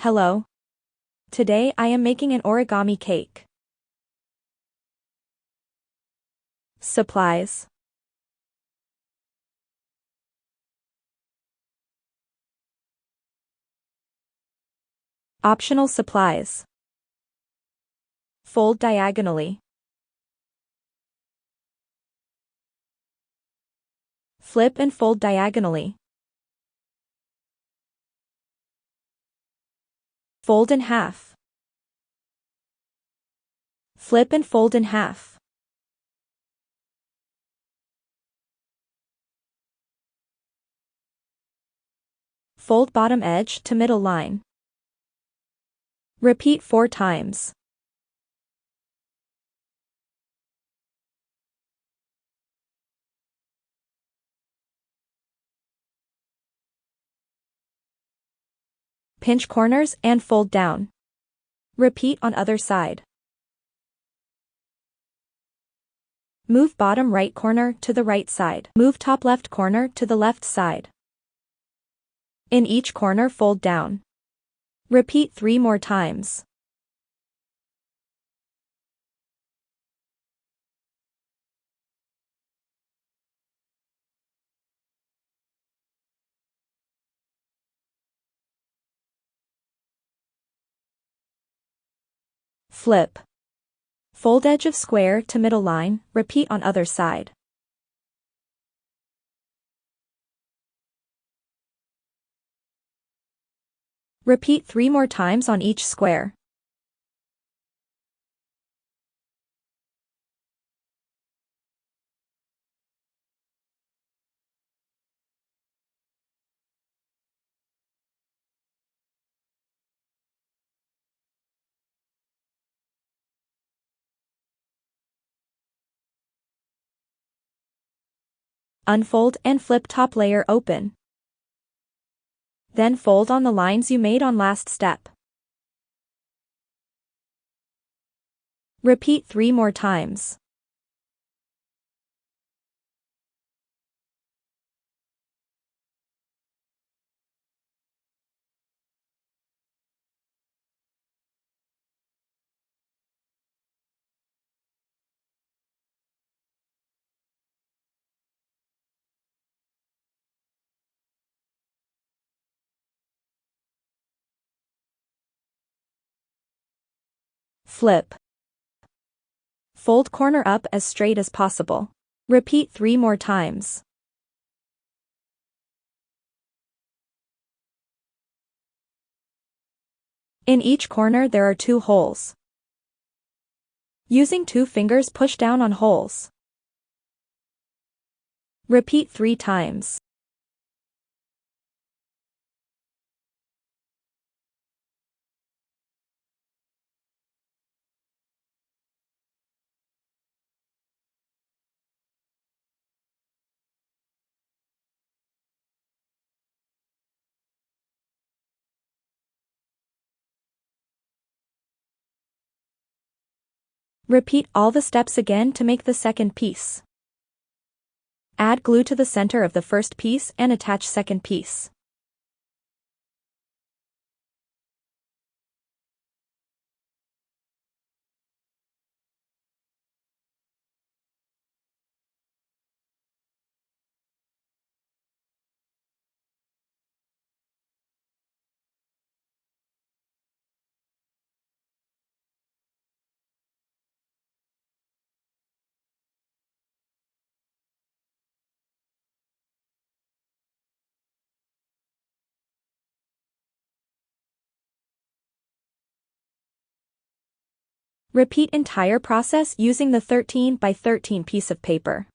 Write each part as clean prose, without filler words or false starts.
Hello. Today I am making an origami cake. Supplies. Optional supplies. Fold diagonally. Flip and fold diagonally. Fold in half. Flip and fold in half. Fold bottom edge to middle line. Repeat 4 times. Pinch corners and fold down. Repeat on other side. Move bottom right corner to the right side. Move top left corner to the left side. In each corner fold down. Repeat 3 more times. Flip. Fold edge of square to middle line, repeat on other side. Repeat 3 more times on each square. Unfold and flip top layer open. Then fold on the lines you made on last step. Repeat 3 more times. Flip. Fold corner up as straight as possible. Repeat 3 more times. In each corner there are 2 holes. Using 2 fingers push down on holes. Repeat 3 times. Repeat all the steps again to make the second piece. Add glue to the center of the first piece and attach second piece. Repeat entire process using the 13 by 13 piece of paper.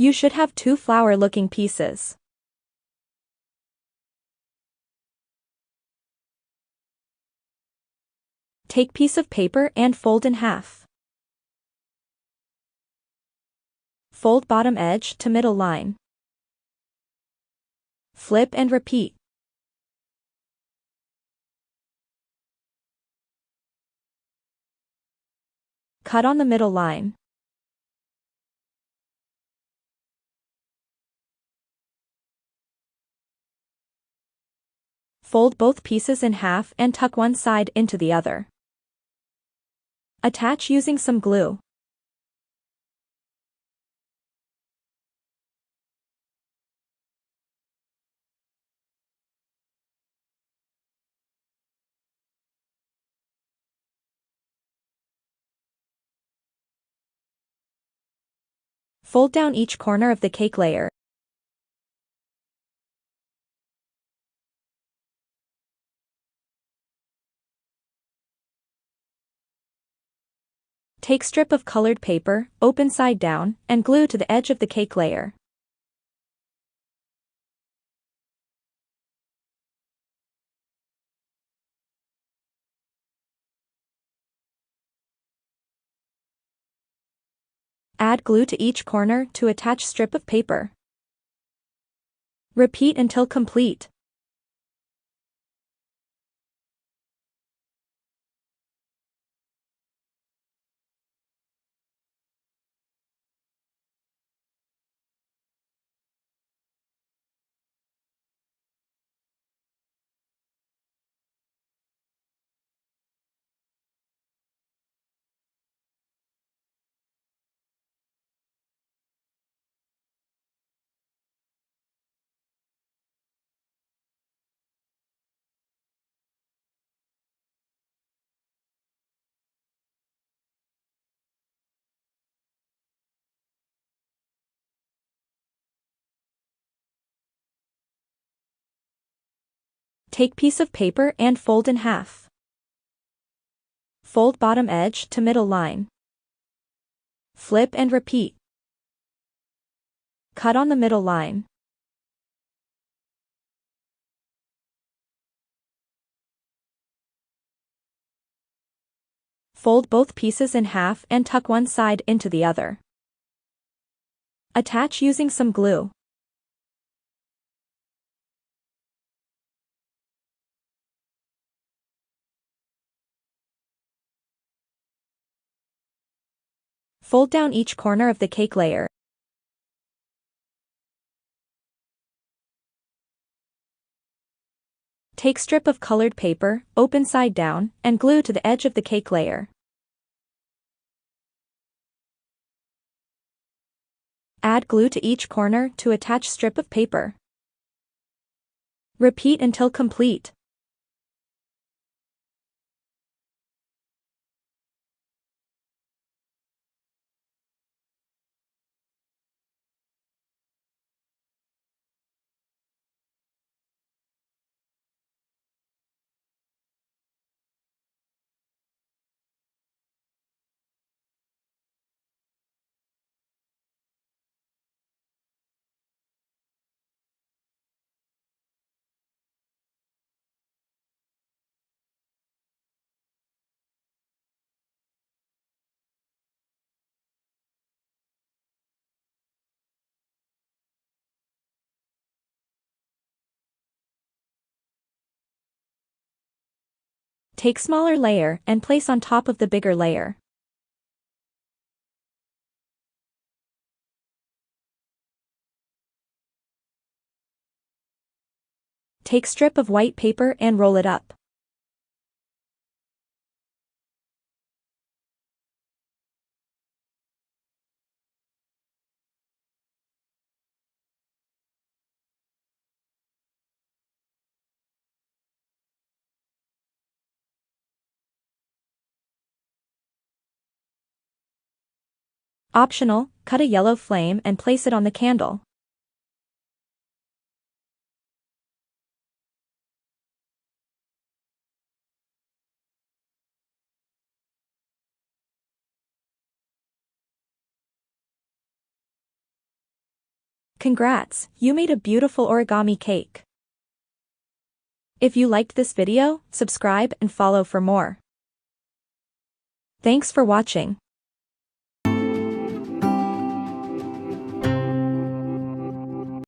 You should have 2 flower-looking pieces. Take piece of paper and fold in half. Fold bottom edge to middle line. Flip and repeat. Cut on the middle line. Fold both pieces in half and tuck one side into the other. Attach using some glue. Fold down each corner of the cake layer. Take strip of colored paper, open side down, and glue to the edge of the cake layer. Add glue to each corner to attach strip of paper. Repeat until complete. Take piece of paper and fold in half. Fold bottom edge to middle line. Flip and repeat. Cut on the middle line. Fold both pieces in half and tuck one side into the other. Attach using some glue. Fold down each corner of the cake layer. Take strip of colored paper, open side down, and glue to the edge of the cake layer. Add glue to each corner to attach strip of paper. Repeat until complete. Take smaller layer and place on top of the bigger layer. Take strip of white paper and roll it up. Optional, cut a yellow flame and place it on the candle. Congrats, you made a beautiful origami cake. If you liked this video, subscribe and follow for more. Thanks for watching.